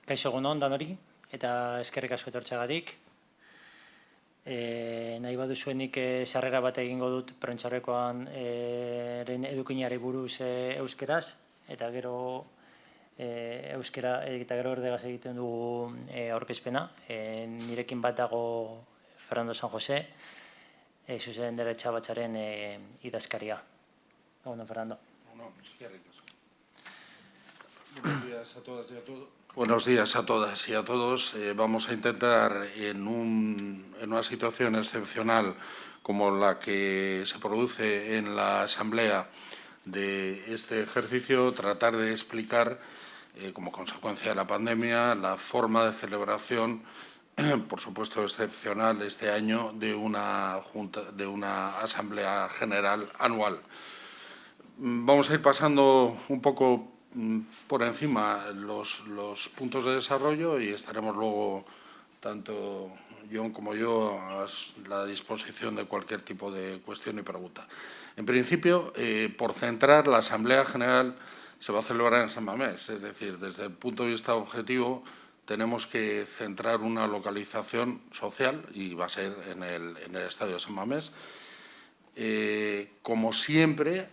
Kaixo egunon danori, eta eskerrik asko etortzeagatik. Nahi baduzuenik sarrera bat egingo dut prentsaurrekoan edukinari buruz euskeraz, eta gero euskera eta gero erdegaz egiten dugu aurkezpena. Nirekin bat dago Fernando San José, zuzen derecha batzaren idazkaria. Egunon, Fernando. Eskerrik asko. Buenos días a todas y a todos. Buenos días a todas y a todos. Vamos a intentar, en una situación excepcional como la que se produce en la Asamblea de este ejercicio, tratar de explicar, como consecuencia de la pandemia, la forma de celebración, por supuesto excepcional de este año, de una Asamblea General anual. Vamos a ir pasando un poco por encima los puntos de desarrollo y estaremos luego, tanto John como yo, a la disposición de cualquier tipo de cuestión y pregunta. En principio, por centrar, la Asamblea General se va a celebrar en San Mamés, es decir, desde el punto de vista objetivo tenemos que centrar una localización social y va a ser en el Estadio de San Mamés. Como siempre,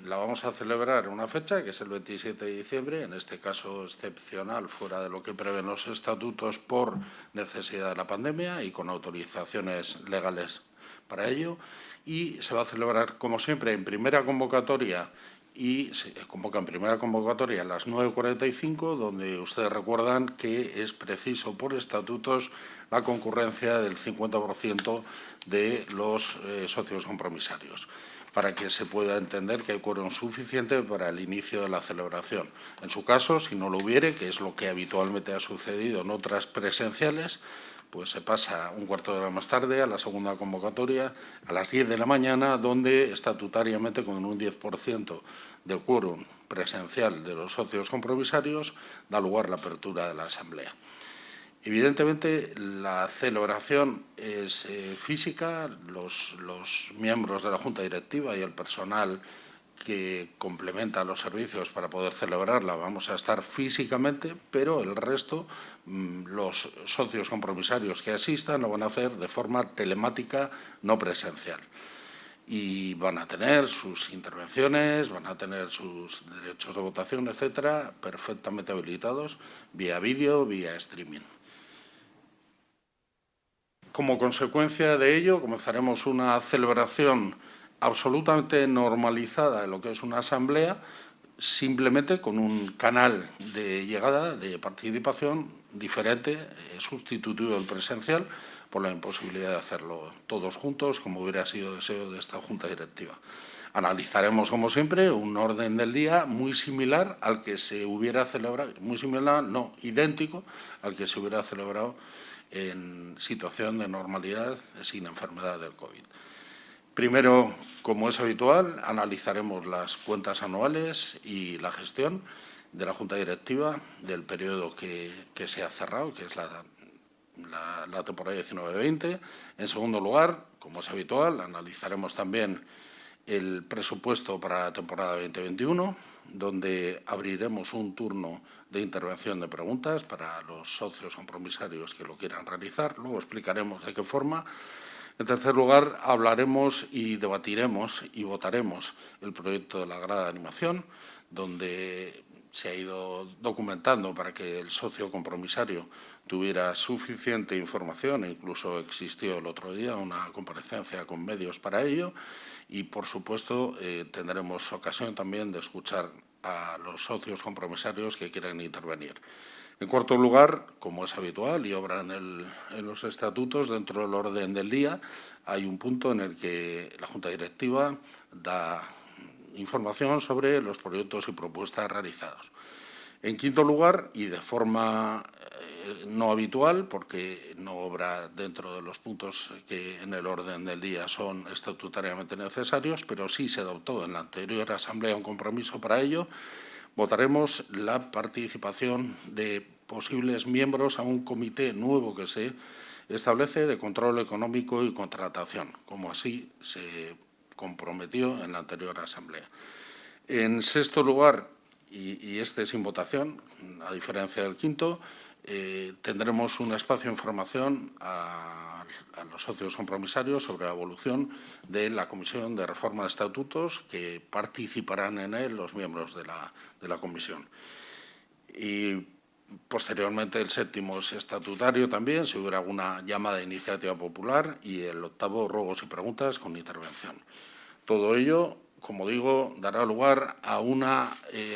la vamos a celebrar en una fecha, que es el 27 de diciembre, en este caso excepcional, fuera de lo que prevén los estatutos por necesidad de la pandemia y con autorizaciones legales para ello. Y se va a celebrar, como siempre, en primera convocatoria y se convoca en primera convocatoria a las 9:45, donde ustedes recuerdan que es preciso por estatutos la concurrencia del 50% de los socios compromisarios, para que se pueda entender que hay quórum suficiente para el inicio de la celebración. En su caso, si no lo hubiere, que es lo que habitualmente ha sucedido en otras presenciales, pues se pasa un cuarto de hora más tarde a la segunda convocatoria, a las 10 de la mañana, donde estatutariamente, con un 10% del quórum presencial de los socios compromisarios, da lugar la apertura de la Asamblea. Evidentemente, la celebración es física. Los miembros de la Junta Directiva y el personal que complementa los servicios para poder celebrarla vamos a estar físicamente, pero el resto, los socios compromisarios que asistan, lo van a hacer de forma telemática, no presencial. Y van a tener sus intervenciones, van a tener sus derechos de votación, etcétera, perfectamente habilitados vía vídeo, vía streaming. Como consecuencia de ello, comenzaremos una celebración absolutamente normalizada en lo que es una asamblea, simplemente con un canal de llegada, de participación diferente, sustitutivo del presencial, por la imposibilidad de hacerlo todos juntos, como hubiera sido deseo de esta Junta Directiva. Analizaremos, como siempre, un orden del día muy similar al que se hubiera celebrado, muy similar, no, idéntico al que se hubiera celebrado en situación de normalidad sin enfermedad del COVID. Primero, como es habitual, analizaremos las cuentas anuales y la gestión de la Junta Directiva del periodo que se ha cerrado, que es la temporada 19-20. En segundo lugar, como es habitual, analizaremos también el presupuesto para la temporada 2021, donde abriremos un turno de intervención de preguntas para los socios compromisarios que lo quieran realizar. Luego explicaremos de qué forma. En tercer lugar, hablaremos y debatiremos y votaremos el proyecto de la grada de animación, donde se ha ido documentando para que el socio compromisario tuviera suficiente información. Incluso existió el otro día una comparecencia con medios para ello y, por supuesto, tendremos ocasión también de escuchar a los socios compromisarios que quieran intervenir. En cuarto lugar, como es habitual y obra en los estatutos, dentro del orden del día, hay un punto en el que la Junta Directiva da información sobre los proyectos y propuestas realizados. En quinto lugar, y de forma no habitual, porque no obra dentro de los puntos que en el orden del día son estatutariamente necesarios, pero sí se adoptó en la anterior Asamblea un compromiso para ello, votaremos la participación de posibles miembros a un comité nuevo que se establece de control económico y contratación, como así se comprometió en la anterior Asamblea. En sexto lugar, y este sin votación, a diferencia del quinto, tendremos un espacio de información a los socios compromisarios sobre la evolución de la Comisión de Reforma de Estatutos, que participarán en él los miembros de la comisión. Y posteriormente el 7º es estatutario también, si hubiera alguna llamada de iniciativa popular, y el 8º, ruegos y preguntas con intervención. Todo ello, como digo, dará lugar a una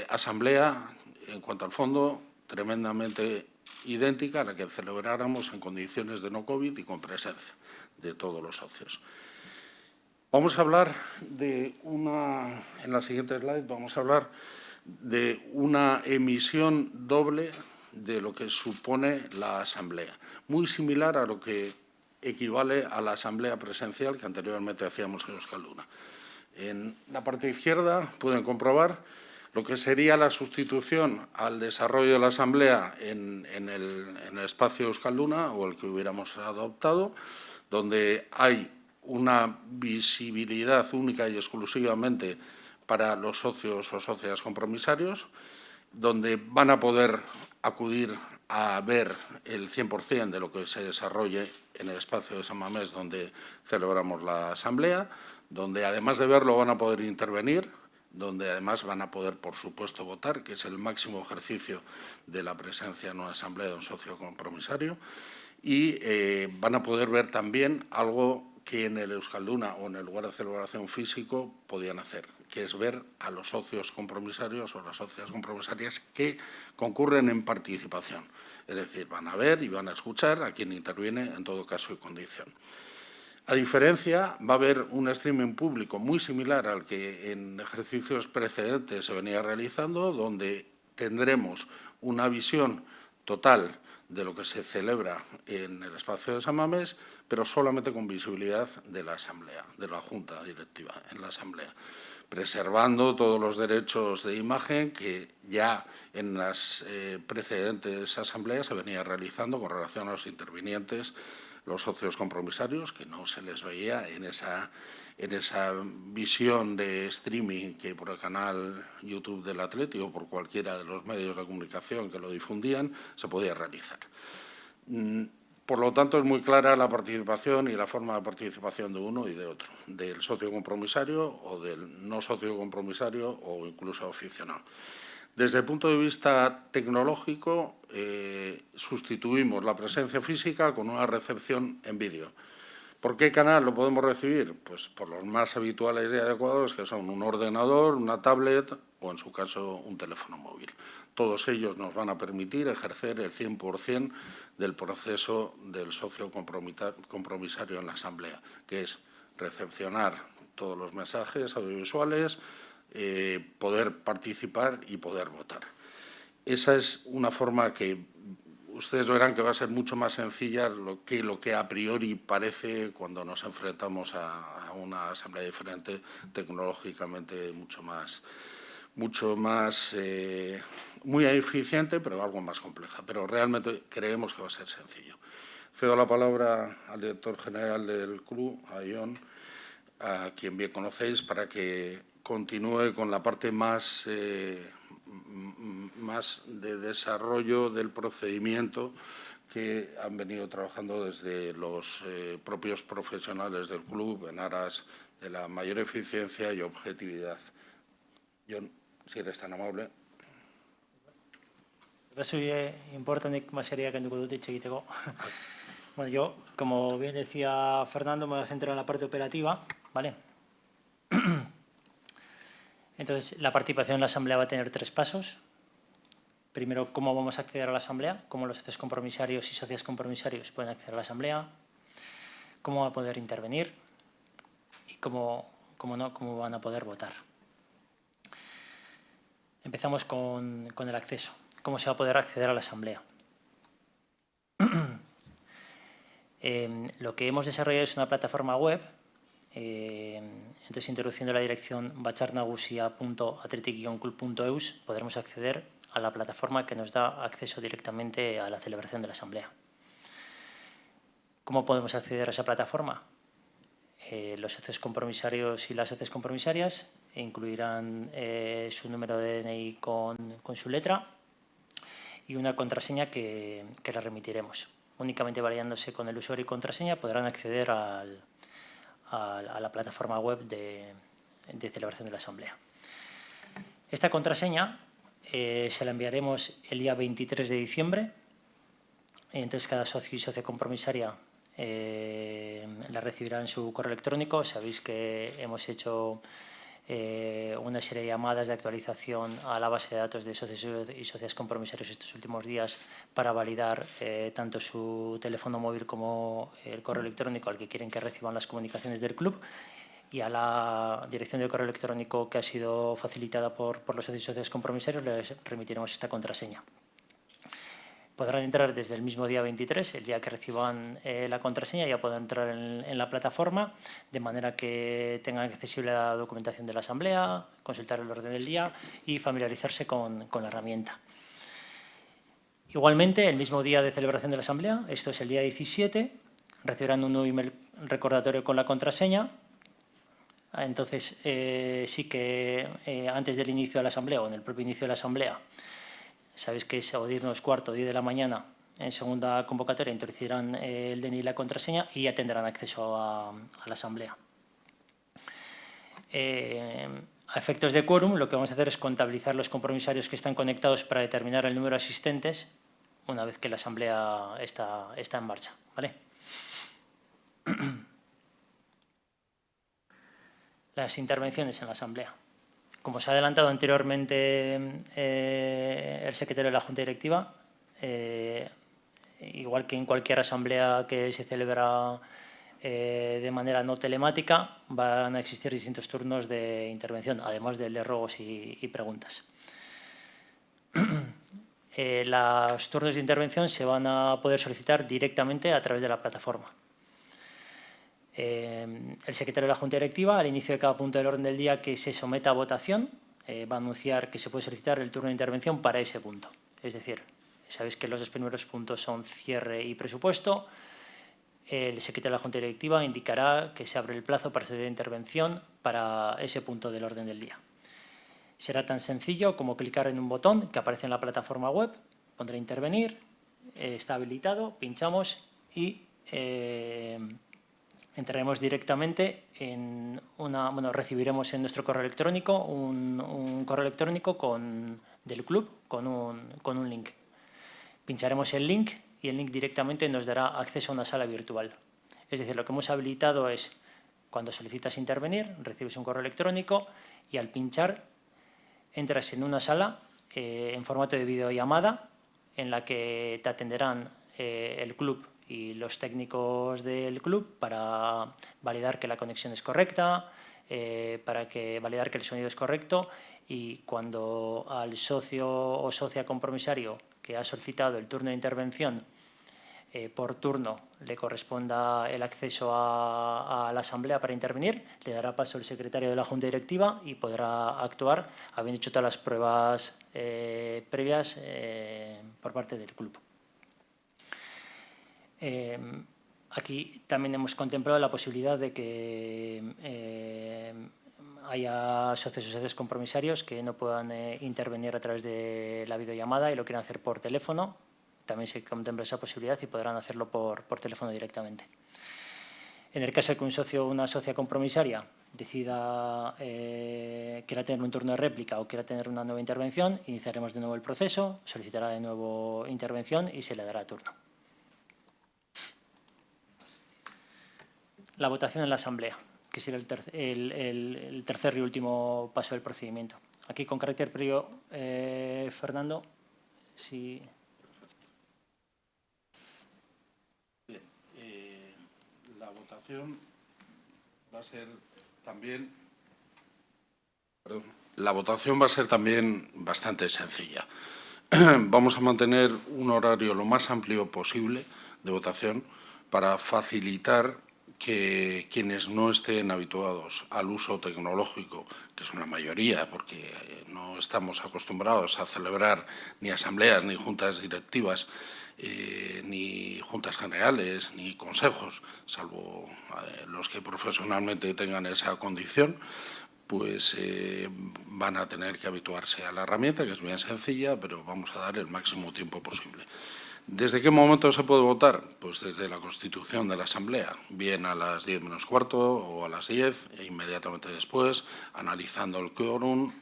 asamblea, en cuanto al fondo, tremendamente idéntica a la que celebráramos en condiciones de no COVID y con presencia de todos los socios. Vamos a hablar de en la siguiente slide, vamos a hablar de una emisión doble de lo que supone la asamblea, muy similar a lo que equivale a la asamblea presencial que anteriormente hacíamos en Euskalduna. En la parte izquierda pueden comprobar lo que sería la sustitución al desarrollo de la asamblea en el espacio Euskalduna, o el que hubiéramos adoptado, donde hay una visibilidad única y exclusivamente para los socios o socias compromisarios, donde van a poder acudir a ver el 100% de lo que se desarrolle en el espacio de San Mamés, donde celebramos la asamblea, donde además de verlo van a poder intervenir, donde además van a poder, por supuesto, votar, que es el máximo ejercicio de la presencia en una asamblea de un socio compromisario, y van a poder ver también algo que en el Euskalduna o en el lugar de celebración físico podían hacer, que es ver a los socios compromisarios o las socias compromisarias que concurren en participación. Es decir, van a ver y van a escuchar a quien interviene en todo caso y condición. A diferencia, va a haber un streaming público muy similar al que en ejercicios precedentes se venía realizando, donde tendremos una visión total de lo que se celebra en el espacio de San Mamés, pero solamente con visibilidad de la asamblea, de la junta directiva en la asamblea, preservando todos los derechos de imagen que ya en las precedentes asambleas se venía realizando con relación a los intervinientes, los socios compromisarios, que no se les veía en esa visión de streaming que por el canal YouTube del Atleti o por cualquiera de los medios de comunicación que lo difundían se podía realizar. Por lo tanto, es muy clara la participación y la forma de participación de uno y de otro, del socio compromisario o del no socio compromisario o incluso aficionado. Desde el punto de vista tecnológico, sustituimos la presencia física con una recepción en vídeo. ¿Por qué canal lo podemos recibir? Pues por los más habituales y adecuados, que son un ordenador, una tablet o, en su caso, un teléfono móvil. Todos ellos nos van a permitir ejercer el 100% del proceso del socio compromisario en la asamblea, que es recepcionar todos los mensajes audiovisuales, poder participar y poder votar. Esa es una forma que ustedes verán que va a ser mucho más sencilla lo que a priori parece cuando nos enfrentamos a una asamblea diferente, tecnológicamente muy eficiente, pero algo más compleja. Pero realmente creemos que va a ser sencillo. Cedo la palabra al director general del club, a Ion, a quien bien conocéis, para que continúe con la parte más de desarrollo del procedimiento que han venido trabajando desde los propios profesionales del club en aras de la mayor eficiencia y objetividad. Jon, si eres tan amable. Importante sería que no egiteko. Bueno, yo, como bien decía Fernando, me voy a centrar en la parte operativa, ¿vale? Entonces, la participación en la asamblea va a tener 3 pasos. Primero, cómo vamos a acceder a la asamblea, cómo los socios compromisarios y socias compromisarios pueden acceder a la asamblea, cómo va a poder intervenir y cómo van a poder votar. Empezamos con el acceso. ¿Cómo se va a poder acceder a la asamblea? Lo que hemos desarrollado es una plataforma web. Entonces, introduciendo la dirección batzarnagusia.athletic-club.eus podremos acceder a la plataforma que nos da acceso directamente a la celebración de la asamblea. ¿Cómo podemos acceder a esa plataforma? Los socios compromisarios y las socias compromisarias incluirán su número de DNI con su letra y una contraseña que la remitiremos. Únicamente validándose con el usuario y contraseña podrán acceder a la plataforma web de celebración de la asamblea. Esta contraseña se la enviaremos el día 23 de diciembre. Entonces, cada socio y socia compromisaria la recibirá en su correo electrónico. Sabéis que hemos hecho una serie de llamadas de actualización a la base de datos de socios y socias compromisarios estos últimos días para validar tanto su teléfono móvil como el correo electrónico al que quieren que reciban las comunicaciones del club, y a la dirección de correo electrónico que ha sido facilitada por los socios y socias compromisarios les remitiremos esta contraseña. Podrán entrar desde el mismo día 23, el día que reciban la contraseña, ya podrán entrar en la plataforma, de manera que tengan accesible la documentación de la asamblea, consultar el orden del día y familiarizarse con la herramienta. Igualmente, el mismo día de celebración de la asamblea, esto es el día 17, recibirán un nuevo email recordatorio con la contraseña. Entonces, sí que antes del inicio de la asamblea o en el propio inicio de la asamblea, sabéis que es a 10:15, 10 de la mañana, en segunda convocatoria, introducirán el DNI y la contraseña y ya tendrán acceso a la asamblea. A efectos de quórum, lo que vamos a hacer es contabilizar los compromisarios que están conectados para determinar el número de asistentes una vez que la asamblea está en marcha, ¿vale? Las intervenciones en la asamblea. Como se ha adelantado anteriormente el secretario de la Junta Directiva, igual que en cualquier asamblea que se celebra de manera no telemática, van a existir distintos turnos de intervención, además del de ruegos y preguntas. Los turnos de intervención se van a poder solicitar directamente a través de la plataforma. El secretario de la Junta Directiva, al inicio de cada punto del orden del día que se someta a votación, va a anunciar que se puede solicitar el turno de intervención para ese punto. Es decir, sabéis que los dos primeros puntos son cierre y presupuesto. El secretario de la Junta Directiva indicará que se abre el plazo para solicitar intervención para ese punto del orden del día. Será tan sencillo como clicar en un botón que aparece en la plataforma web, pondrá intervenir, está habilitado, pinchamos y entraremos directamente en recibiremos en nuestro correo electrónico un correo electrónico del club con un link. Pincharemos el link y el link directamente nos dará acceso a una sala virtual. Es decir, lo que hemos habilitado es, cuando solicitas intervenir, recibes un correo electrónico y al pinchar entras en una sala en formato de videollamada en la que te atenderán el club y los técnicos del club para validar que la conexión es correcta, para validar que el sonido es correcto, y cuando al socio o socia compromisario que ha solicitado el turno de intervención por turno le corresponda el acceso a la asamblea para intervenir, le dará paso el secretario de la Junta Directiva y podrá actuar habiendo hecho todas las pruebas previas por parte del club. Aquí también hemos contemplado la posibilidad de que haya socios o socias compromisarios que no puedan intervenir a través de la videollamada y lo quieran hacer por teléfono. También se contempla esa posibilidad y podrán hacerlo por teléfono directamente. En el caso de que un socio o una socia compromisaria decida quiera tener un turno de réplica o quiera tener una nueva intervención, iniciaremos de nuevo el proceso, solicitará de nuevo intervención y se le dará turno. La votación en la asamblea, que será el tercer y último paso del procedimiento. Aquí, con carácter previo, Fernando, si... La votación va a ser también... Perdón. La votación va a ser también bastante sencilla. Vamos a mantener un horario lo más amplio posible de votación para facilitar que quienes no estén habituados al uso tecnológico, que es una mayoría, porque no estamos acostumbrados a celebrar ni asambleas, ni juntas directivas, ni juntas generales, ni consejos, salvo los que profesionalmente tengan esa condición, pues van a tener que habituarse a la herramienta, que es bien sencilla, pero vamos a dar el máximo tiempo posible. ¿Desde qué momento se puede votar? Pues desde la constitución de la Asamblea, bien a las 10 menos cuarto o a las 10, e inmediatamente después, analizando el quórum,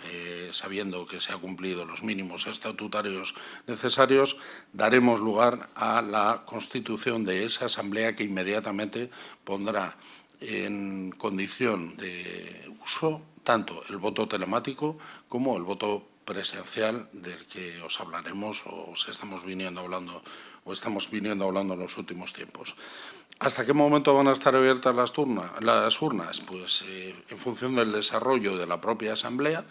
sabiendo que se han cumplido los mínimos estatutarios necesarios, daremos lugar a la constitución de esa Asamblea que inmediatamente pondrá en condición de uso tanto el voto telemático como el voto presencial del que os hablaremos o estamos viniendo hablando en los últimos tiempos. ¿Hasta qué momento van a estar abiertas las urnas? Pues en función del desarrollo de la propia Asamblea,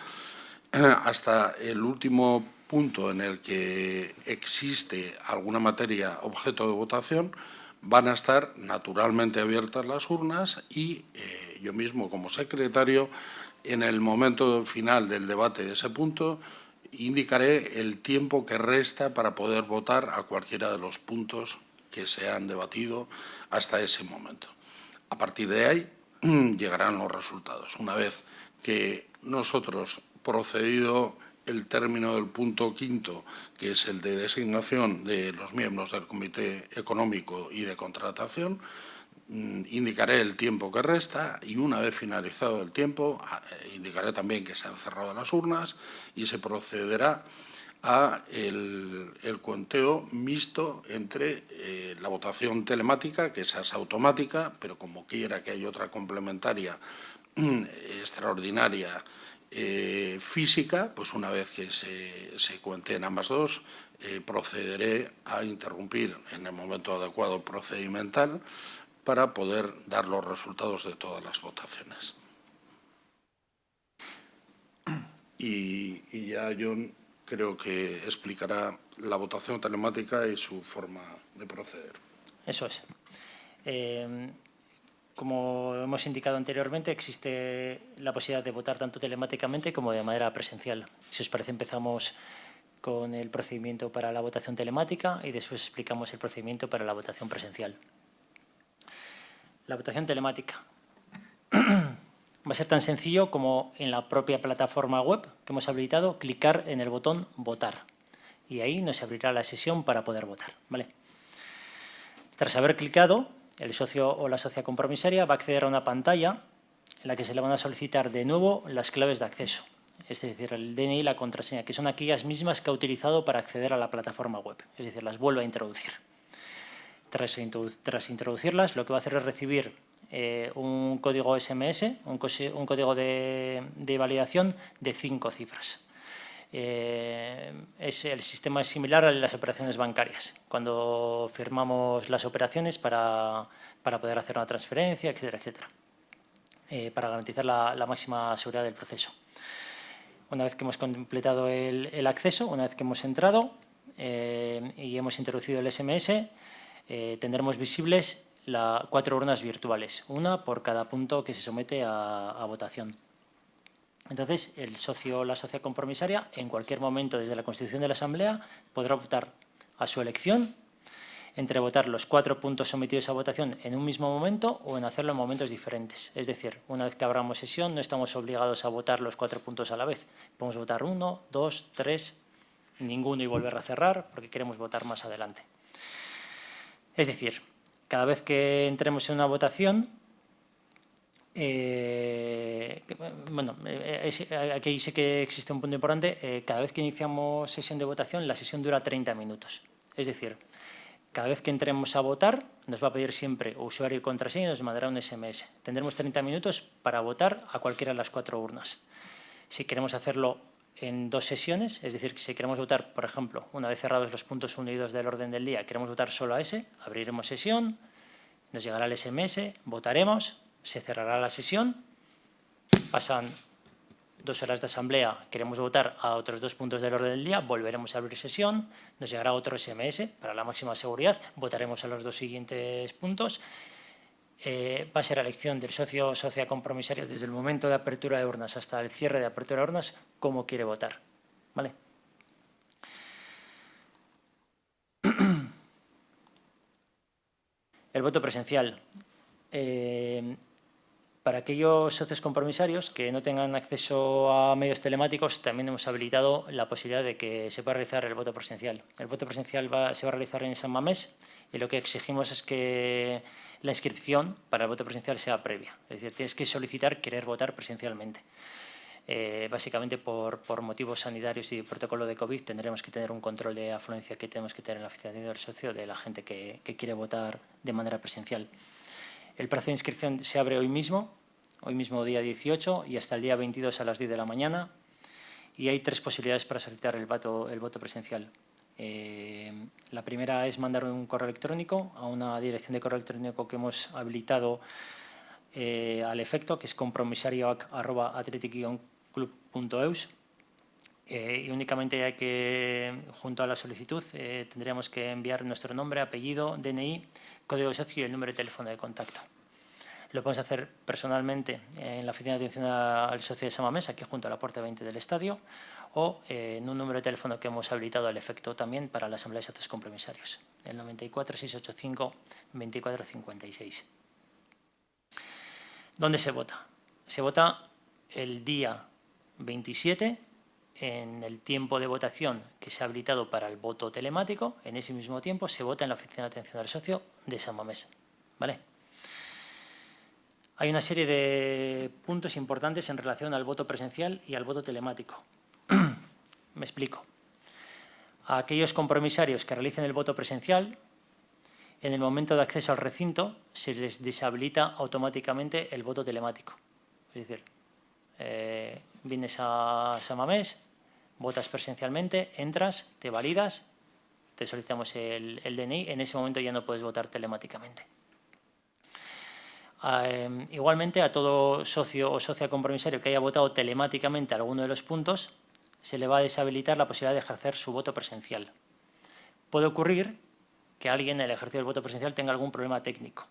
hasta el último punto en el que existe alguna materia objeto de votación, van a estar naturalmente abiertas las urnas y yo mismo, como secretario, en el momento final del debate de ese punto, indicaré el tiempo que resta para poder votar a cualquiera de los puntos que se han debatido hasta ese momento. A partir de ahí llegarán los resultados. Una vez que nosotros, procedido el término del punto quinto, que es el de designación de los miembros del Comité Económico y de Contratación, indicaré el tiempo que resta y una vez finalizado el tiempo indicaré también que se han cerrado las urnas y se procederá a el conteo mixto entre la votación telemática, que esa es automática, pero como quiera que haya otra complementaria extraordinaria física, pues una vez que se cuenten ambas dos, procederé a interrumpir en el momento adecuado procedimental para poder dar los resultados de todas las votaciones. Y ya John creo que explicará la votación telemática y su forma de proceder. Eso es. Como hemos indicado anteriormente, existe la posibilidad de votar tanto telemáticamente como de manera presencial. Si os parece, empezamos con el procedimiento para la votación telemática y después explicamos el procedimiento para la votación presencial. La votación telemática va a ser tan sencillo como en la propia plataforma web que hemos habilitado, clicar en el botón votar y ahí nos abrirá la sesión para poder votar, ¿vale? Tras haber clicado, el socio o la socia compromisaria va a acceder a una pantalla en la que se le van a solicitar de nuevo las claves de acceso, es decir, el DNI y la contraseña, que son aquellas mismas que ha utilizado para acceder a la plataforma web, es decir, las vuelve a introducir. Tras introducirlas, lo que va a hacer es recibir un código SMS, un código de validación de 5 cifras. El sistema es similar a las operaciones bancarias, cuando firmamos las operaciones para poder hacer una transferencia, etcétera, etcétera, para garantizar la máxima seguridad del proceso. Una vez que hemos completado el acceso, una vez que hemos entrado y hemos introducido el SMS, tendremos visibles 4 urnas virtuales, una por cada punto que se somete a votación. Entonces, el socio o la socia compromisaria, en cualquier momento desde la constitución de la Asamblea, podrá votar a su elección entre votar los 4 puntos sometidos a votación en un mismo momento o en hacerlo en momentos diferentes. Es decir, una vez que abramos sesión, no estamos obligados a votar los 4 puntos a la vez. Podemos votar 1, 2, 3, ninguno y volver a cerrar porque queremos votar más adelante. Es decir, cada vez que entremos en una votación, aquí sí que existe un punto importante, cada vez que iniciamos sesión de votación, la sesión dura 30 minutos. Es decir, cada vez que entremos a votar, nos va a pedir siempre usuario y contraseña y nos mandará un SMS. Tendremos 30 minutos para votar a cualquiera de las 4 urnas. Si queremos hacerlo en 2 sesiones, es decir, si queremos votar, por ejemplo, una vez cerrados los puntos 1 y 2 del orden del día, queremos votar solo a ese, abriremos sesión, nos llegará el SMS, votaremos, se cerrará la sesión, pasan 2 horas de asamblea, queremos votar a otros 2 puntos del orden del día, volveremos a abrir sesión, nos llegará otro SMS para la máxima seguridad, votaremos a los 2 siguientes puntos. Va a ser la elección del socio o socia compromisario desde el momento de apertura de urnas hasta el cierre de apertura de urnas, cómo quiere votar, ¿vale? El voto presencial. Para aquellos socios compromisarios que no tengan acceso a medios telemáticos, también hemos habilitado la posibilidad de que se pueda realizar el voto presencial. El voto presencial se va a realizar en San Mamés y lo que exigimos es que la inscripción para el voto presencial sea previa. Es decir, tienes que solicitar querer votar presencialmente. Básicamente por motivos sanitarios y protocolo de COVID tendremos que tener un control de afluencia que tenemos que tener en la oficina del socio de la gente que quiere votar de manera presencial. El plazo de inscripción se abre hoy mismo día 18 y hasta el día 22 a las 10 de la mañana. Y hay 3 posibilidades para solicitar el voto presencial. La primera es mandar un correo electrónico a una dirección de correo electrónico que hemos habilitado al efecto, que es compromisarioac@athletic-club.eus. Y únicamente hay que, junto a la solicitud, tendríamos que enviar nuestro nombre, apellido, DNI, código de socio y el número de teléfono de contacto. Lo podemos hacer personalmente en la oficina de atención al socio de San Mamés, aquí junto a la puerta 20 del estadio, o en un número de teléfono que hemos habilitado al efecto también para la Asamblea de Socios Compromisarios, el 94 685 24 56. ¿Dónde se vota? Se vota el día 27 en el tiempo de votación que se ha habilitado para el voto telemático. En ese mismo tiempo se vota en la oficina de atención al socio de San Mamés. ¿Vale? Hay una serie de puntos importantes en relación al voto presencial y al voto telemático. Me explico. A aquellos compromisarios que realicen el voto presencial, en el momento de acceso al recinto se les deshabilita automáticamente el voto telemático. Es decir, vienes a San Mamés, votas presencialmente, entras, te validas, te solicitamos el DNI, en ese momento ya no puedes votar telemáticamente. Igualmente, a todo socio o socia compromisario que haya votado telemáticamente alguno de los puntos, se le va a deshabilitar la posibilidad de ejercer su voto presencial. Puede ocurrir que alguien en el ejercicio del voto presencial tenga algún problema técnico.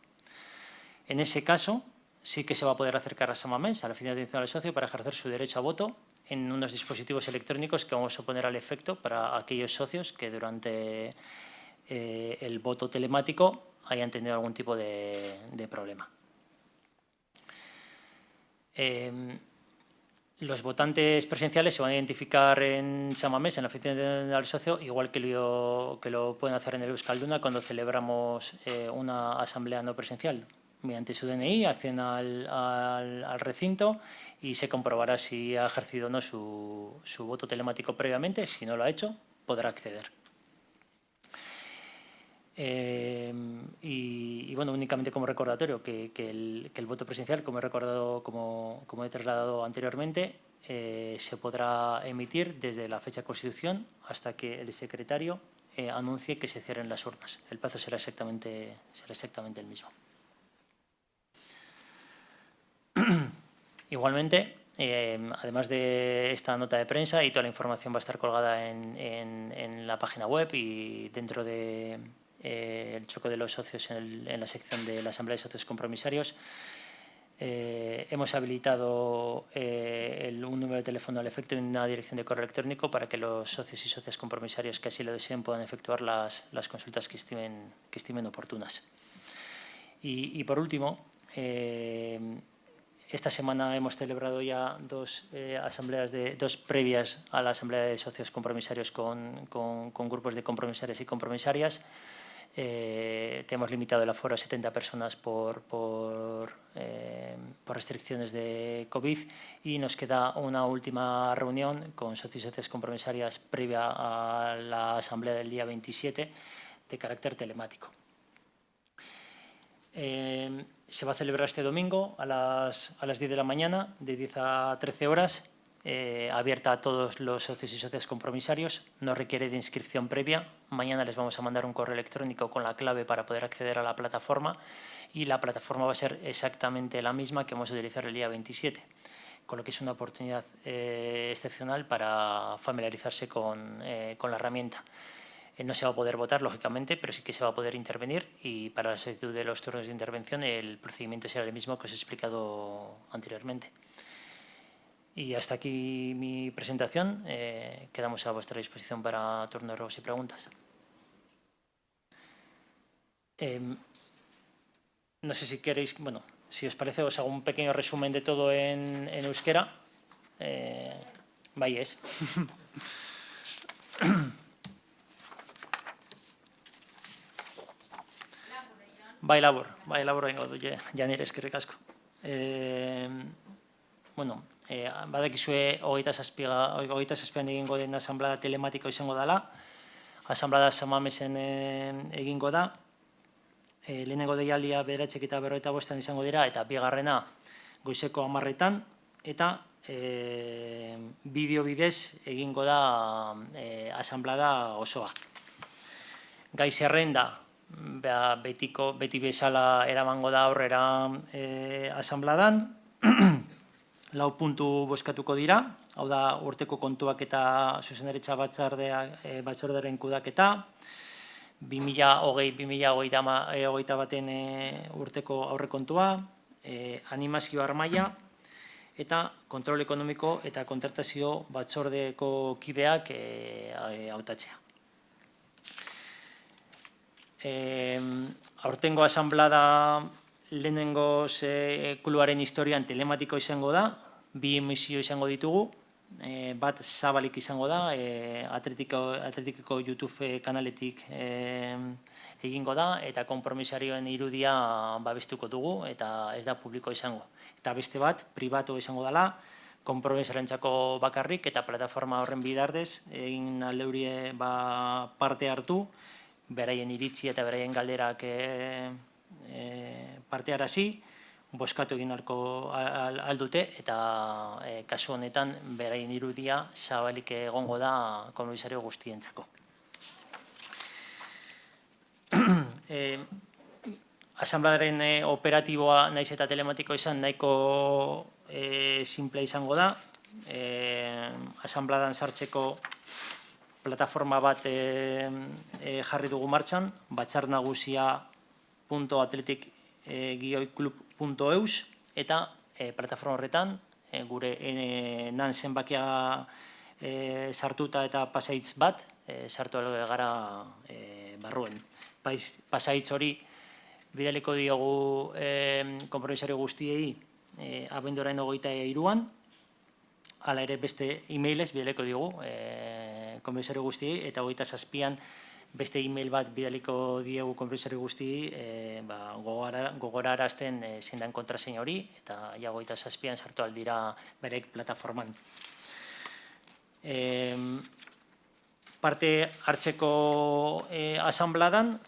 En ese caso, sí que se va a poder acercar a San Mamés, a la oficina de atención al socio, para ejercer su derecho a voto en unos dispositivos electrónicos que vamos a poner al efecto para aquellos socios que durante el voto telemático hayan tenido algún tipo de problema. Los votantes presenciales se van a identificar en San Mamés, en la oficina del socio, igual que lo pueden hacer en el Euskalduna cuando celebramos una asamblea no presencial. Mediante su DNI acceden al recinto y se comprobará si ha ejercido o no su voto telemático previamente. Si no lo ha hecho, podrá acceder. Y bueno, únicamente como recordatorio que el voto presencial, como he recordado, como he trasladado anteriormente, se podrá emitir desde la fecha de constitución hasta que el secretario anuncie que se cierren las urnas. El plazo será exactamente el mismo. Igualmente, además de esta nota de prensa, y toda la información va a estar colgada en la página web y dentro de el choque de los socios en la sección de la Asamblea de Socios Compromisarios, hemos habilitado un número de teléfono al efecto y una dirección de correo electrónico para que los socios y socias compromisarios que así lo deseen puedan efectuar las consultas que estimen oportunas. Y por último, esta semana hemos celebrado ya dos previas a la Asamblea de Socios Compromisarios con grupos de compromisarios y compromisarias. Tenemos limitado el aforo a 70 personas por restricciones de COVID y nos queda una última reunión con socios y socias compromisarias previa a la asamblea del día 27 de carácter telemático. Se va a celebrar este domingo a las 10 de la mañana, de 10 a 13 horas, abierta a todos los socios y socias compromisarios, no requiere de inscripción previa. Mañana les vamos a mandar un correo electrónico con la clave para poder acceder a la plataforma y la plataforma va a ser exactamente la misma que vamos a utilizar el día 27, con lo que es una oportunidad excepcional para familiarizarse con la herramienta. No se va a poder votar, lógicamente, pero sí que se va a poder intervenir y para la solicitud de los turnos de intervención el procedimiento será el mismo que os he explicado anteriormente. Y hasta aquí mi presentación. Quedamos a vuestra disposición para turno de ruegos y preguntas. No sé si queréis, bueno, Si os parece, os hago un pequeño resumen de todo en euskera. Bai ez. Bai labur egingo du, Janire, eskerrik asko. Badakizue 27an egingo den asanblada telematiko izango dela. Asanblada Samamesen egingo da. Lehenengo deialdia 9:45 izango dira, eta bigarrena goizeko 10:00 eta bideo bidez egingo da asanblada osoa. Gai zerrenda, beti bezala eramango da aurrera asanbladan. 4 puntu bozkatuko dira, hau da urteko kontuak eta zuzendaritza batzordearen kudaketa, 2020-2021 urteko aurrekontua, animazio armaia eta kontrol ekonomiko eta kontratazio batzordeko kideak hautatzea. Aurtengo asanblada lehenengo kluaren historian telematiko izango da, 2 emisio izango ditugu, bat zabalik izango da, Atletikeko YouTube kanaletik egingo da, eta konpromisarioen irudia babestuko dugu, eta ez da publiko izango. Eta beste bat, pribatu izango dela, konpromisarentzako bakarrik, eta plataforma horren bidartez, egin aldeurie parte hartu, beraien iritzi eta beraien galderak parte harazi, boskatu egin aldute, eta kasu honetan beraien irudia zabalik egongo da komisario guztientzako. Asanbladaren operatiboa naiz eta telematiko izan nahiko simple izango da. Asanbladan sartzeko plataforma bat jarri dugu martxan, batzarnagusia.atletic-club.eus, eta plataforma horretan gure nan zenbakia sartuta eta pasaitz bat sartu gara barruen. Pasaitz hori bidaliko diogu konpromisario guztiei abenduaren 23an, hala ere beste e-mailez bidaliko diogu konpromisario guztiei, eta 27an beste e-mail bat bidaliko diegu konpromisario guztiei gogorarazten zein den kontraseina hori, eta 27an sartu aldira berek plataforman. Parte hartzeko asanbladan,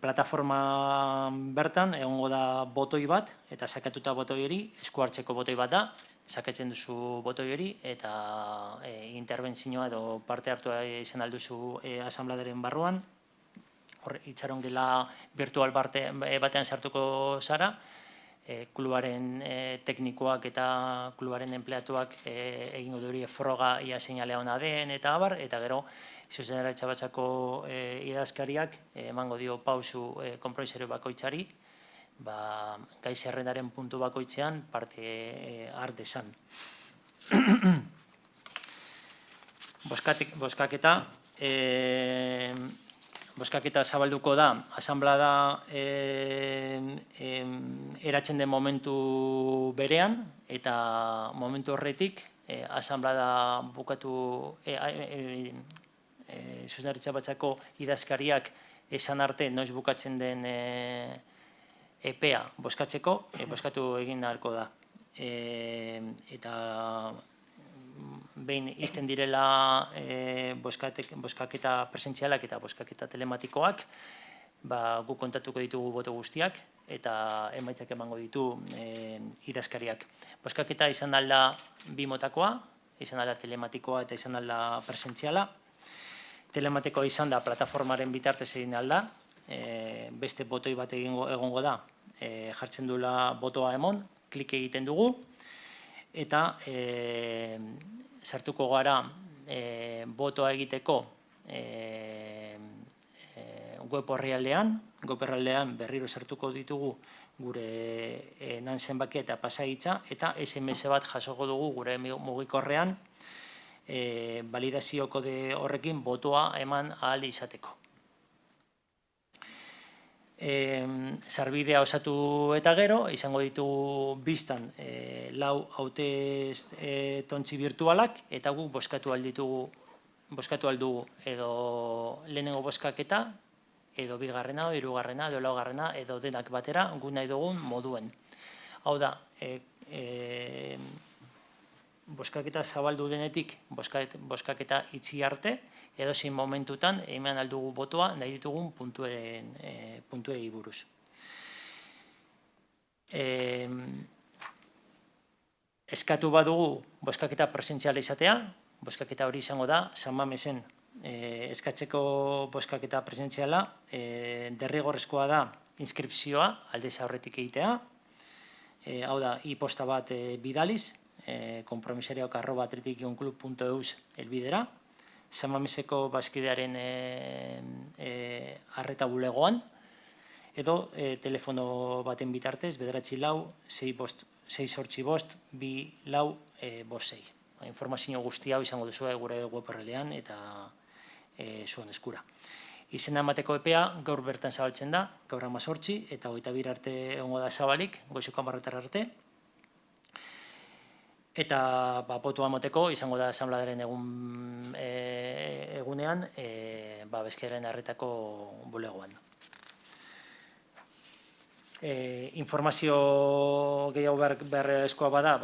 plataforma bertan egongo da botoi bat, eta sakatuta botoi hori, esku hartzeko botoi bat da, sakatzen duzu botoi hori, eta interbentzioa edo parte hartu izan alduzu asanbladaren barruan. Itxaron gela virtual batean sartuko zara, klubaren teknikoak eta klubaren empleatuak egingo duri froga ia seinalea ona den, eta abar, eta gero zuzendaritza batzako idazkariak emango dio pausu konpromisario bakoitzari, gai zerrendaren puntu bakoitzean parte har dezan. Boskaketa zabalduko da, asanblada eratzen den momentu berean, eta momentu horretik asanblada bukatu zuzendaritza batzako idazkariak esan arte noiz bukatzen den epea boskatu egin ahalko da. Eta behin izten direla boskaketa presentzialak eta boskaketa telematikoak, guk kontatuko ditugu boto guztiak eta emaitzak emango ditu idazkariak. Boskaketa izan alda 2 motakoa, izan alda telematikoa eta izan alda presentziala. Telematikoa izan da plataformaren bitartez egin alda, beste botoi bat egongo da, jartzen duela botoa emon, klik egiten dugu, eta sartuko gara botoa egiteko web orrialdean berriro sartuko ditugu gure nan zenbakia eta pasaitza, eta SMS bat jasoko dugu gure mugikorrean validazio kode horrekin botoa eman ahal izateko. Sarbidea osatu eta gero, izango ditugu biztan 4 hautetontzi virtualak, eta guk bozkatu aldugu edo lehenengo bozkaketa, edo bigarrena, edo hirugarrena, edo laugarrena, edo denak batera, gu nahi dugun moduen. Hau da, bozkaketa zabaldu denetik, bozkaketa itxi arte, edozein momentutan eman aldugu botoa nahi ditugun puntuei buruz. Eskatu badugu bozkaketa presentziala izatea, bozkaketa hori izango da San Mamesen eskatzeko bozkaketa presentziala, derrigorrezkoa da inskripzioa aldez aurretik egitea, hau da, e-posta bat bidaliz, kompromisariok@athleticklub.eus helbidera, San Mameseko bazkidearen arreta bulegoan, edo telefono baten bitartez, 946-685-2456. Informazio guzti hau izango duzu gure web orrialdean eta zuen eskura. Izena emateko epea gaur bertan zabaltzen da, gaur 18 eta 22 arte egongo da zabalik, goizeko 10 arte. Eta botoa emateko izango da asanbladaren egunean, bazkidearen arretako bulegoan. Informazio gehiago beharrezkoa bada,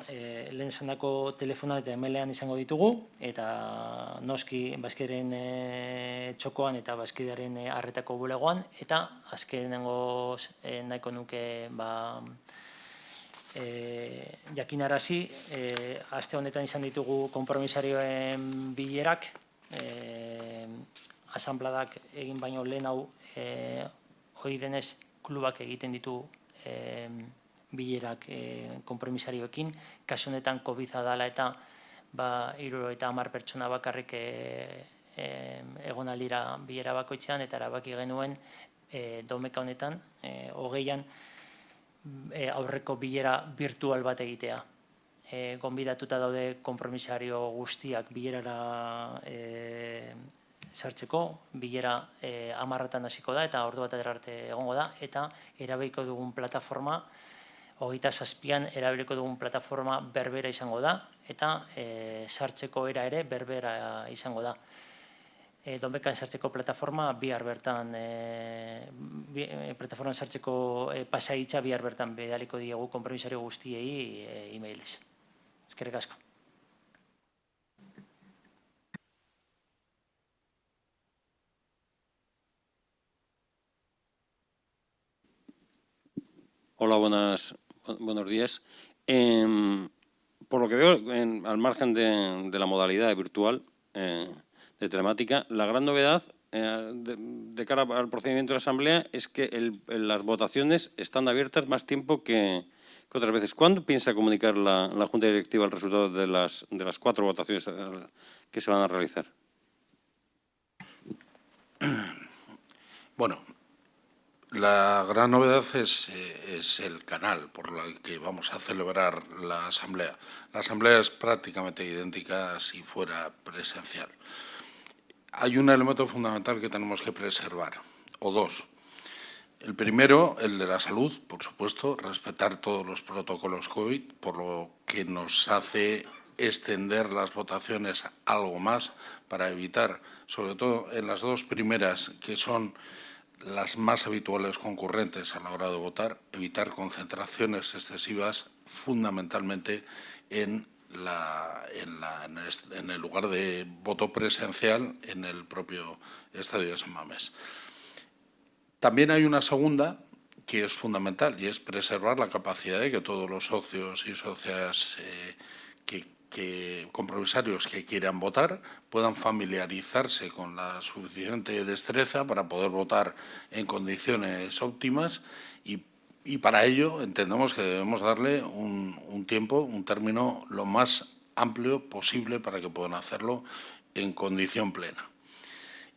lehen esandako telefonoa eta emailean izango ditugu, eta noski bazkidearen txokoan eta bazkidearen arretako bulegoan, eta azkenengo nahiko nuke jakinarazi, aste honetan izan ditugu konpromisarioen bilerak, asanbladak egin baino lehen hau hori denez klubak egiten ditu bilerak konpromisarioekin, kasu honetan COVID-a dela eta 70 pertsona bakarrik egon aldira bilera bakoitzean, eta erabaki genuen domeka honetan, 20an, aurreko bilera virtual bat egitea. Gonbidatuta daude konpromisario guztiak bilerara sartzeko, bilera 10etan hasiko da eta ordu bat arte egongo da, eta erabiliko dugun plataforma, 27an erabiliko dugun plataforma berbera izango da, eta sartzeko era ere berbera izango da. Donbekan sartzeko plataforma bihar bertan, plataforman sartzeko pasaitza bihar bertan bidaliko diegu konpromisario guztiei e-mailez. Eskerrik asko. Hola, buenos días. Por lo que veo, al margen de la modalidad virtual de telemática, la gran novedad de cara al procedimiento de la Asamblea es que las votaciones están abiertas más tiempo que otras veces. ¿Cuándo piensa comunicar la Junta Directiva el resultado de las 4 votaciones que se van a realizar? Bueno, la gran novedad es el canal por el que vamos a celebrar la Asamblea. La Asamblea es prácticamente idéntica si fuera presencial. Hay un elemento fundamental que tenemos que preservar, o dos. El primero, el de la salud, por supuesto, respetar todos los protocolos COVID, por lo que nos hace extender las votaciones algo más para evitar, sobre todo en las 2 primeras, que son las más habituales concurrentes a la hora de votar, evitar concentraciones excesivas, fundamentalmente en el lugar de voto presencial en el propio estadio de San Mamés. También hay una segunda que es fundamental y es preservar la capacidad de que todos los socios y socias compromisarios que quieran votar puedan familiarizarse con la suficiente destreza para poder votar en condiciones óptimas y para ello entendemos que debemos darle un tiempo, un término lo más amplio posible para que puedan hacerlo en condición plena.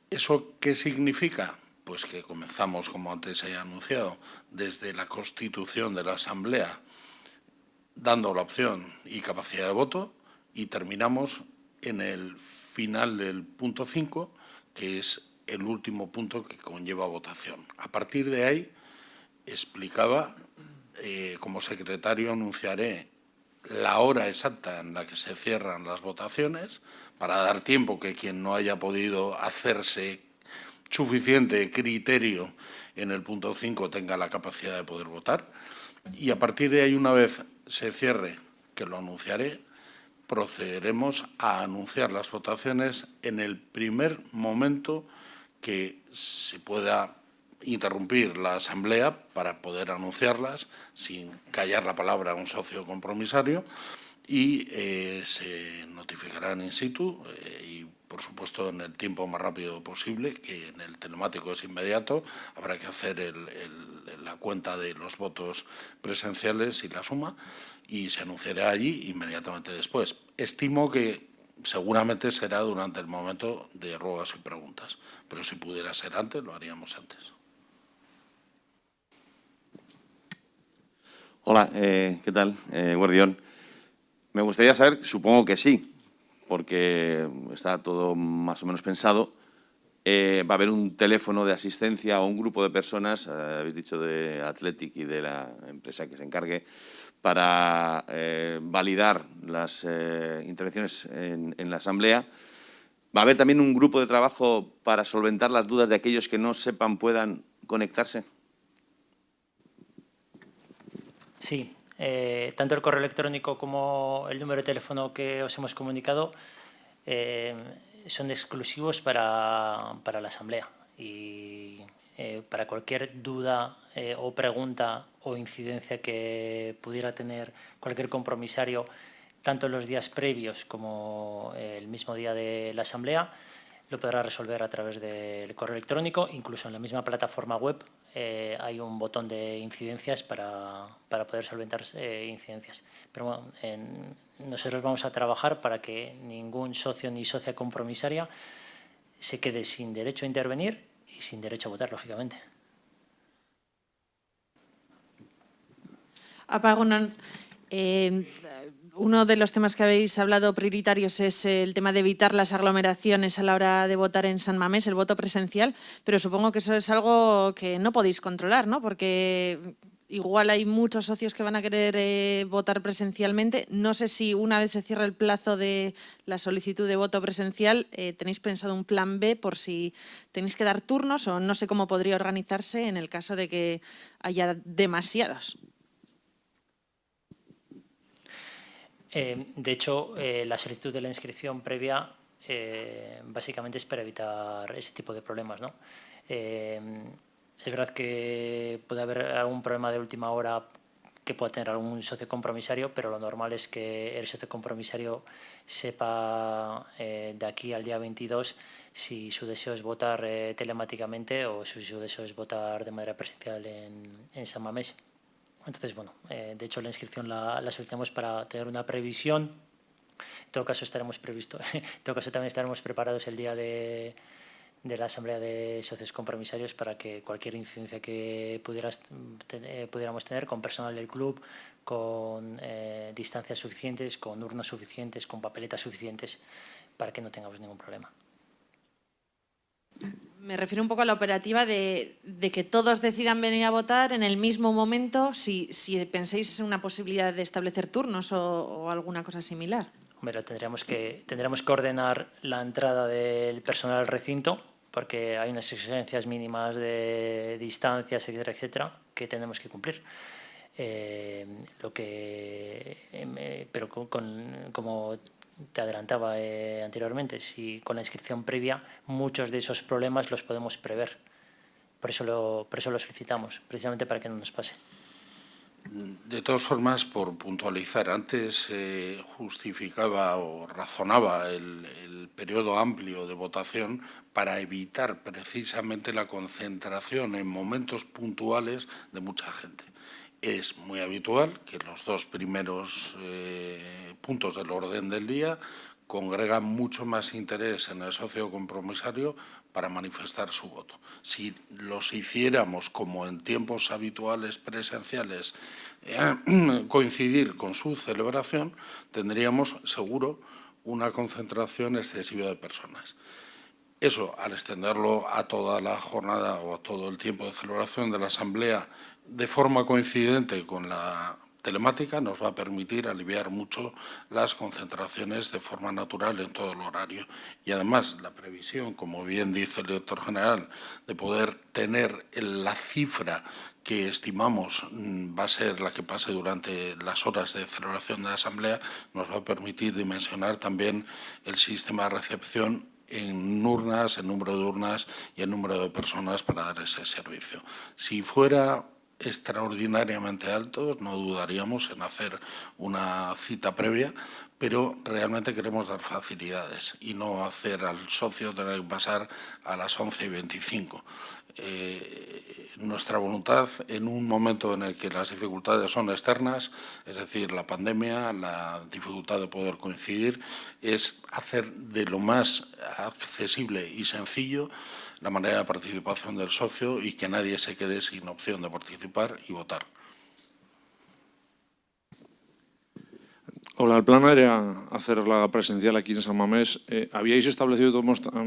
¿Eso qué significa? Pues que comenzamos, como antes se ha anunciado, desde la constitución de la Asamblea, dando la opción y capacidad de voto, y terminamos en el final del punto 5, que es el último punto que conlleva votación. A partir de ahí, explicaba, como secretario anunciaré la hora exacta en la que se cierran las votaciones para dar tiempo que quien no haya podido hacerse suficiente criterio en el punto 5 tenga la capacidad de poder votar. Y a partir de ahí, una vez se cierre, que lo anunciaré, procederemos a anunciar las votaciones en el primer momento que se pueda interrumpir la asamblea para poder anunciarlas sin callar la palabra a un socio compromisario y se notificarán in situ y, por supuesto, en el tiempo más rápido posible, que en el telemático es inmediato. Habrá que hacer la cuenta de los votos presenciales y la suma, y se anunciará allí inmediatamente después. Estimo que seguramente será durante el momento de ruegas y preguntas, pero si pudiera ser antes, lo haríamos antes. Hola, ¿qué tal? Guardión. Me gustaría saber, supongo que sí, porque está todo más o menos pensado. Va a haber un teléfono de asistencia o un grupo de personas, habéis dicho de Athletic y de la empresa que se encargue, para validar las intervenciones en la Asamblea. ¿Va a haber también un grupo de trabajo para solventar las dudas de aquellos que no sepan puedan conectarse? Sí, tanto el correo electrónico como el número de teléfono que os hemos comunicado son exclusivos para la Asamblea y para cualquier duda o pregunta o incidencia que pudiera tener cualquier compromisario, tanto en los días previos como el mismo día de la Asamblea, lo podrá resolver a través del correo electrónico. Incluso en la misma plataforma web hay un botón de incidencias para poder solventar incidencias. Pero bueno, nosotros vamos a trabajar para que ningún socio ni socia compromisaria se quede sin derecho a intervenir y sin derecho a votar, lógicamente. Apagonan. Uno de los temas que habéis hablado prioritarios es el tema de evitar las aglomeraciones a la hora de votar en San Mamés, el voto presencial, pero supongo que eso es algo que no podéis controlar, ¿no? Porque igual hay muchos socios que van a querer votar presencialmente. No sé si una vez se cierra el plazo de la solicitud de voto presencial, tenéis pensado un plan B por si tenéis que dar turnos, o no sé cómo podría organizarse en el caso de que haya demasiados. De hecho, la solicitud de la inscripción previa básicamente es para evitar ese tipo de problemas, ¿no? Es verdad que puede haber algún problema de última hora que pueda tener algún socio compromisario, pero lo normal es que el socio compromisario sepa de aquí al día 22 si su deseo es votar telemáticamente o si su deseo es votar de manera presencial en San Mamés. Entonces, bueno, de hecho la inscripción la solicitamos para tener una previsión. En todo caso también estaremos preparados el día de la Asamblea de Socios Compromisarios para que cualquier incidencia que pudiéramos tener con personal del club, con distancias suficientes, con urnas suficientes, con papeletas suficientes, para que no tengamos ningún problema. Me refiero un poco a la operativa de que todos decidan venir a votar en el mismo momento, si pensáis en una posibilidad de establecer turnos o alguna cosa similar. Hombre, tendremos que ordenar la entrada del personal al recinto, porque hay unas exigencias mínimas de distancias, etcétera, etcétera, que tenemos que cumplir. Pero como te adelantaba anteriormente, si con la inscripción previa muchos de esos problemas los podemos prever. Por eso lo solicitamos, precisamente para que no nos pase. De todas formas, por puntualizar, antes justificaba o razonaba el periodo amplio de votación para evitar precisamente la concentración en momentos puntuales de mucha gente. Es muy habitual que los dos primeros puntos del orden del día congregan mucho más interés en el socio compromisario para manifestar su voto. Si los hiciéramos como en tiempos habituales presenciales, coincidir con su celebración, tendríamos seguro una concentración excesiva de personas. Eso, al extenderlo a toda la jornada o a todo el tiempo de celebración de la Asamblea de forma coincidente con la telemática, nos va a permitir aliviar mucho las concentraciones de forma natural en todo el horario. Y además, la previsión, como bien dice el director general, de poder tener la cifra que estimamos va a ser la que pase durante las horas de celebración de la Asamblea, nos va a permitir dimensionar también el sistema de recepción en urnas, el número de urnas y el número de personas para dar ese servicio. Si fuera extraordinariamente alto, no dudaríamos en hacer una cita previa, pero realmente queremos dar facilidades y no hacer al socio tener que pasar a las 11:25. Nuestra voluntad, en un momento en el que las dificultades son externas, es decir, la pandemia, la dificultad de poder coincidir, es hacer de lo más accesible y sencillo la manera de participación del socio y que nadie se quede sin opción de participar y votar. Hola, el plan era hacerla presencial aquí en San Mamés. ¿Habíais establecido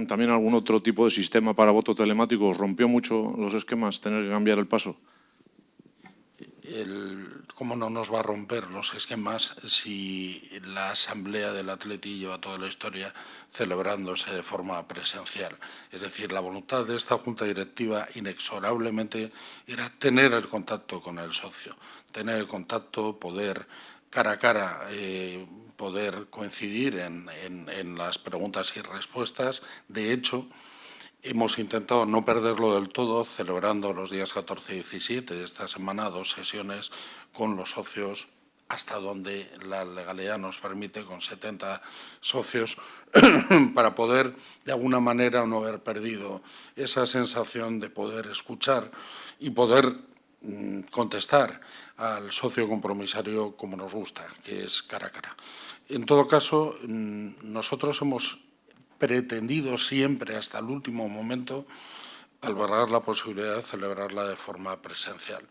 también algún otro tipo de sistema para voto telemático? ¿Os rompió mucho los esquemas tener que cambiar el paso? ¿Cómo no nos va a romper los esquemas si la Asamblea del Atleti lleva toda la historia celebrándose de forma presencial? Es decir, la voluntad de esta Junta Directiva inexorablemente era tener el contacto con el socio, tener el contacto, poder cara a cara, poder coincidir en las preguntas y respuestas. De hecho, hemos intentado no perderlo del todo, celebrando los días 14 y 17 de esta semana 2 sesiones con los socios hasta donde la legalidad nos permite, con 70 socios, para poder, de alguna manera, no haber perdido esa sensación de poder escuchar y poder contestar al socio compromisario como nos gusta, que es cara a cara. En todo caso, nosotros hemos pretendido siempre, hasta el último momento, albergar la posibilidad de celebrarla de forma presencial.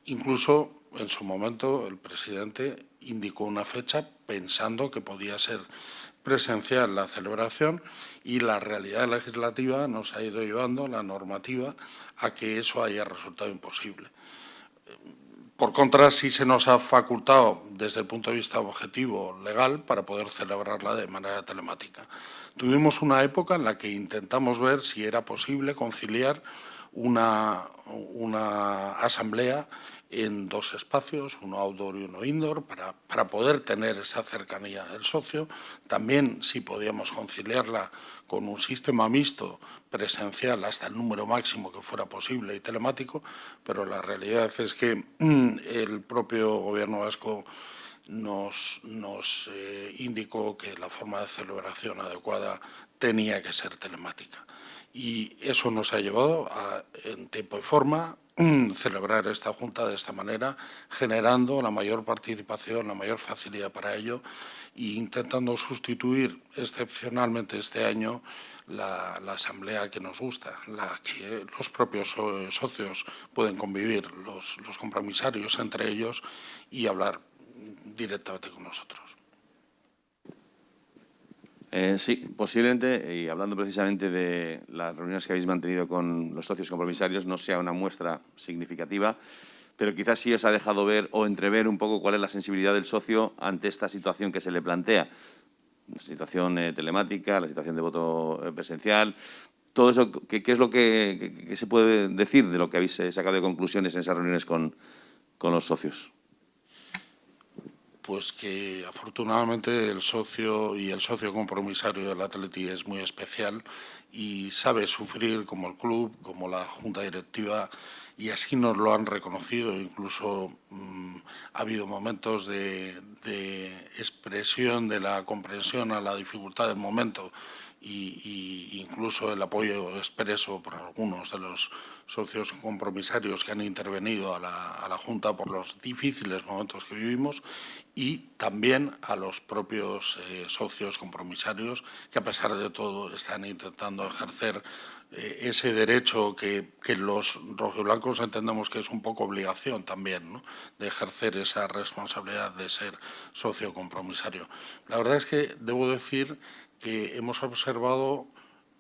Incluso, en su momento, el presidente indicó una fecha pensando que podía ser presencial la celebración y la realidad legislativa nos ha ido llevando, la normativa, a que eso haya resultado imposible. Por contra, sí se nos ha facultado, desde el punto de vista objetivo legal, para poder celebrarla de manera telemática. Tuvimos una época en la que intentamos ver si era posible conciliar una asamblea en 2 espacios, uno outdoor y uno indoor, para poder tener esa cercanía del socio. También, si podíamos conciliarla con un sistema mixto presencial hasta el número máximo que fuera posible y telemático, pero la realidad es que el propio Gobierno vasco nos indicó que la forma de celebración adecuada tenía que ser telemática. Y eso nos ha llevado a, en tiempo y forma, celebrar esta Junta de esta manera, generando la mayor participación, la mayor facilidad para ello e intentando sustituir excepcionalmente este año la asamblea que nos gusta, la que los propios socios pueden convivir, los compromisarios entre ellos y hablar directamente con nosotros. Sí, posiblemente, y hablando precisamente de las reuniones que habéis mantenido con los socios compromisarios, no sea una muestra significativa, pero quizás sí os ha dejado ver o entrever un poco cuál es la sensibilidad del socio ante esta situación que se le plantea. La situación telemática, la situación de voto presencial, todo eso, ¿qué es lo que se puede decir de lo que habéis sacado de conclusiones en esas reuniones con los socios? Pues que afortunadamente el socio y el socio compromisario del Atleti es muy especial y sabe sufrir como el club, como la junta directiva, y así nos lo han reconocido. Incluso ha habido momentos de expresión de la comprensión a la dificultad del momento y incluso el apoyo expreso por algunos de los socios compromisarios que han intervenido a la Junta por los difíciles momentos que vivimos, y también a los propios socios compromisarios que, a pesar de todo, están intentando ejercer ese derecho que los rojiblancos entendemos que es un poco obligación también, ¿no?, de ejercer esa responsabilidad de ser socio compromisario. La verdad es que debo decir que hemos observado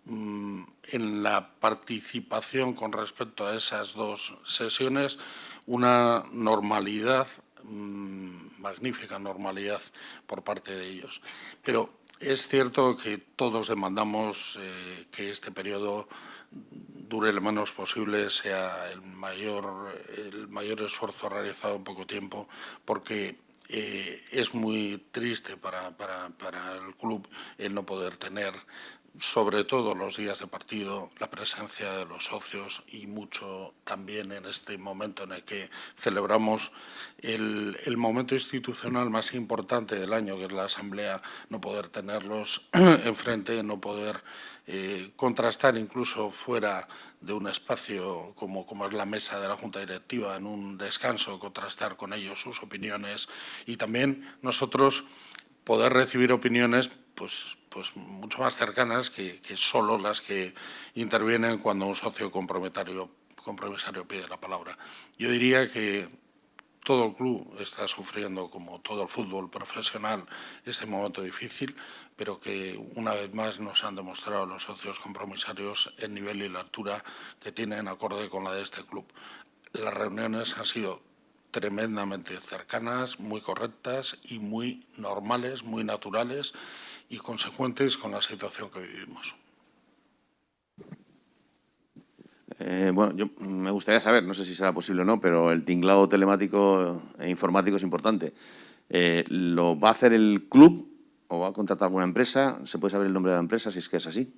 en la participación con respecto a esas dos sesiones una normalidad, magnífica normalidad por parte de ellos. Pero es cierto que todos demandamos que este periodo dure lo menos posible, sea el mayor esfuerzo realizado en poco tiempo, porque es muy triste para el club el no poder tener, sobre todo los días de partido, la presencia de los socios y mucho también en este momento en el que celebramos el momento institucional más importante del año, que es la Asamblea, no poder tenerlos enfrente, no poder contrastar incluso fuera de un espacio como es la mesa de la Junta Directiva, en un descanso, contrastar con ellos sus opiniones y también nosotros poder recibir opiniones pues mucho más cercanas que solo las que intervienen cuando un socio compromisario pide la palabra. Yo diría que todo el club está sufriendo, como todo el fútbol profesional, este momento difícil, pero que una vez más nos han demostrado los socios compromisarios el nivel y la altura que tienen acorde con la de este club. Las reuniones han sido tremendamente cercanas, muy correctas y muy normales, muy naturales y consecuentes con la situación que vivimos. Bueno, yo me gustaría saber, no sé si será posible o no, pero el tinglado telemático e informático es importante. ¿Lo va a hacer el club o va a contratar alguna empresa? ¿Se puede saber el nombre de la empresa si es que es así?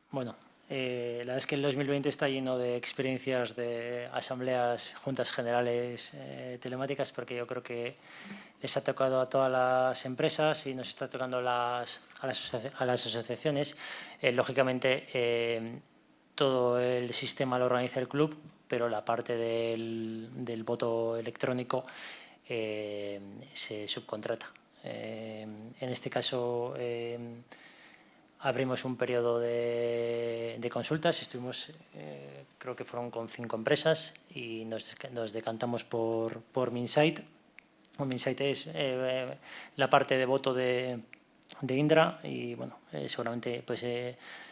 Bueno, la verdad es que el 2020 está lleno de experiencias de asambleas, juntas generales telemáticas, porque yo creo que les ha tocado a todas las empresas y nos está tocando a las asociaciones. Lógicamente, todo el sistema lo organiza el club, pero la parte del voto electrónico se subcontrata. En este caso, abrimos un periodo de consultas, estuvimos, creo que fueron con 5 empresas y nos decantamos por Minsight. Minsight es la parte de voto de Indra y bueno, seguramente pues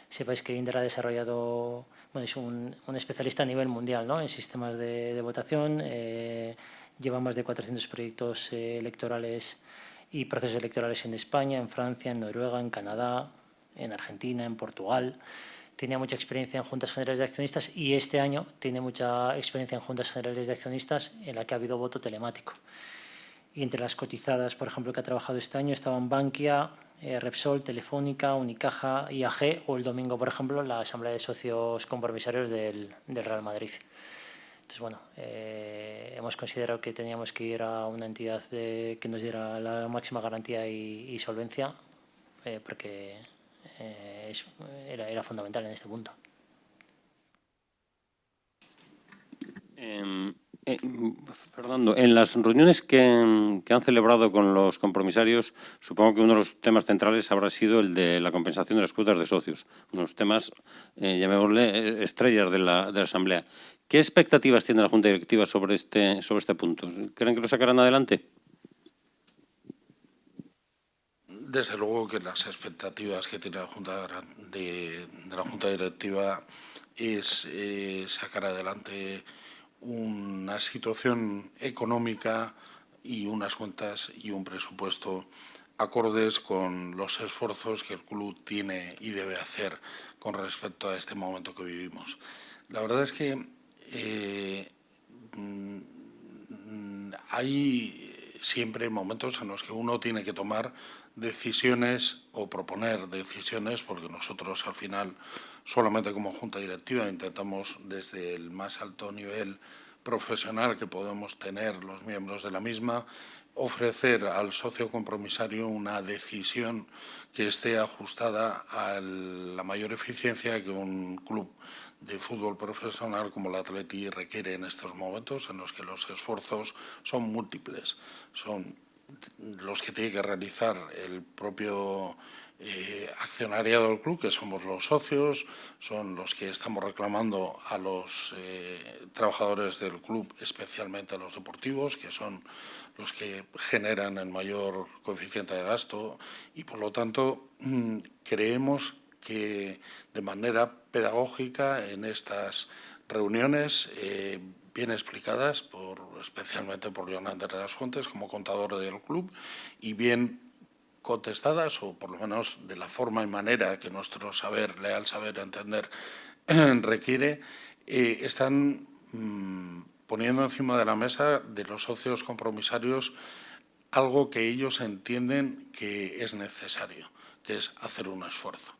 sepáis que Indra ha desarrollado, bueno, es un especialista a nivel mundial, ¿no?, en sistemas de votación, lleva más de 400 proyectos electorales y procesos electorales en España, en Francia, en Noruega, en Canadá, en Argentina, en Portugal. Tenía mucha experiencia en juntas generales de accionistas y este año tiene mucha experiencia en juntas generales de accionistas en la que ha habido voto telemático. Y entre las cotizadas, por ejemplo, que ha trabajado este año estaban Bankia, Repsol, Telefónica, Unicaja, IAG o el domingo, por ejemplo, la Asamblea de Socios Compromisarios del Real Madrid. Entonces, bueno, hemos considerado que teníamos que ir a una entidad que nos diera la máxima garantía y solvencia, porque era fundamental en este punto. Fernando, en las reuniones que han celebrado con los compromisarios, supongo que uno de los temas centrales habrá sido el de la compensación de las cuotas de socios, unos temas, llamémosle, estrellas de la Asamblea. ¿Qué expectativas tiene la Junta Directiva sobre este punto? ¿Creen que lo sacarán adelante? Desde luego que las expectativas que tiene la Junta de la Junta Directiva es sacar adelante una situación económica y unas cuentas y un presupuesto acordes con los esfuerzos que el club tiene y debe hacer con respecto a este momento que vivimos. La verdad es que hay siempre momentos en los que uno tiene que tomar decisiones o proponer decisiones, porque nosotros al final solamente como Junta Directiva intentamos desde el más alto nivel profesional que podemos tener los miembros de la misma, ofrecer al socio compromisario una decisión que esté ajustada a la mayor eficiencia que un club de fútbol profesional como el Atleti requiere en estos momentos en los que los esfuerzos son múltiples. Son los que tiene que realizar el propio accionariado del club, que somos los socios, son los que estamos reclamando a los trabajadores del club, especialmente a los deportivos, que son los que generan el mayor coeficiente de gasto y, por lo tanto, creemos que de manera pedagógica en estas reuniones bien explicadas, especialmente por Leonardo de las Fuentes como contador del club, y bien contestadas, o por lo menos de la forma y manera que nuestro leal saber entender requiere, están poniendo encima de la mesa de los socios compromisarios algo que ellos entienden que es necesario, que es hacer un esfuerzo.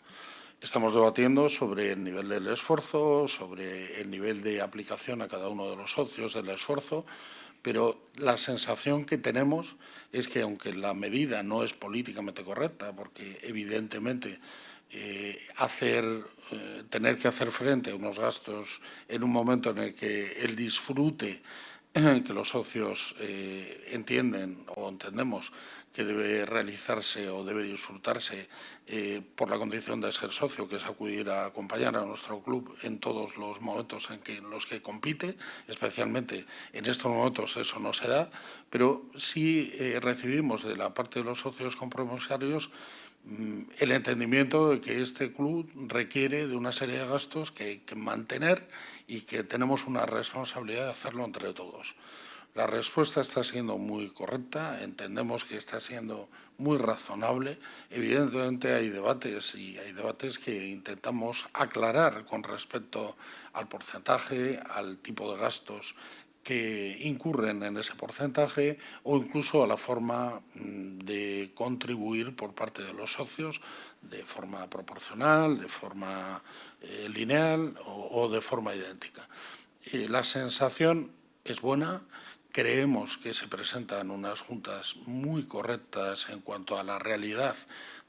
Estamos debatiendo sobre el nivel del esfuerzo, sobre el nivel de aplicación a cada uno de los socios del esfuerzo, pero la sensación que tenemos es que, aunque la medida no es políticamente correcta, porque evidentemente tener que hacer frente a unos gastos en un momento en el que el disfrute que los socios entienden o entendemos que debe realizarse o debe disfrutarse por la condición de ser socio, que es acudir a acompañar a nuestro club en todos los momentos en los que compite, especialmente en estos momentos eso no se da, pero sí recibimos de la parte de los socios compromisarios el entendimiento de que este club requiere de una serie de gastos que hay que mantener y que tenemos una responsabilidad de hacerlo entre todos. La respuesta está siendo muy correcta, entendemos que está siendo muy razonable. Evidentemente hay debates y hay debates que intentamos aclarar con respecto al porcentaje, al tipo de gastos que incurren en ese porcentaje o incluso a la forma de contribuir por parte de los socios de forma proporcional, de forma lineal o de forma idéntica. La sensación es buena. Creemos que se presentan unas juntas muy correctas en cuanto a la realidad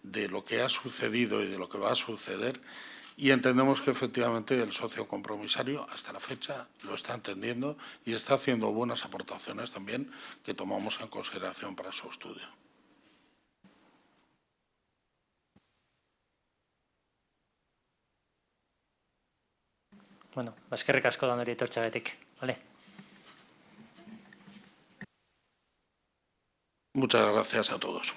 de lo que ha sucedido y de lo que va a suceder, y entendemos que efectivamente el socio compromisario hasta la fecha lo está entendiendo y está haciendo buenas aportaciones también que tomamos en consideración para su estudio. Bueno, eskerrik asko danori etortzeagatik, vale? Muchas gracias a todos.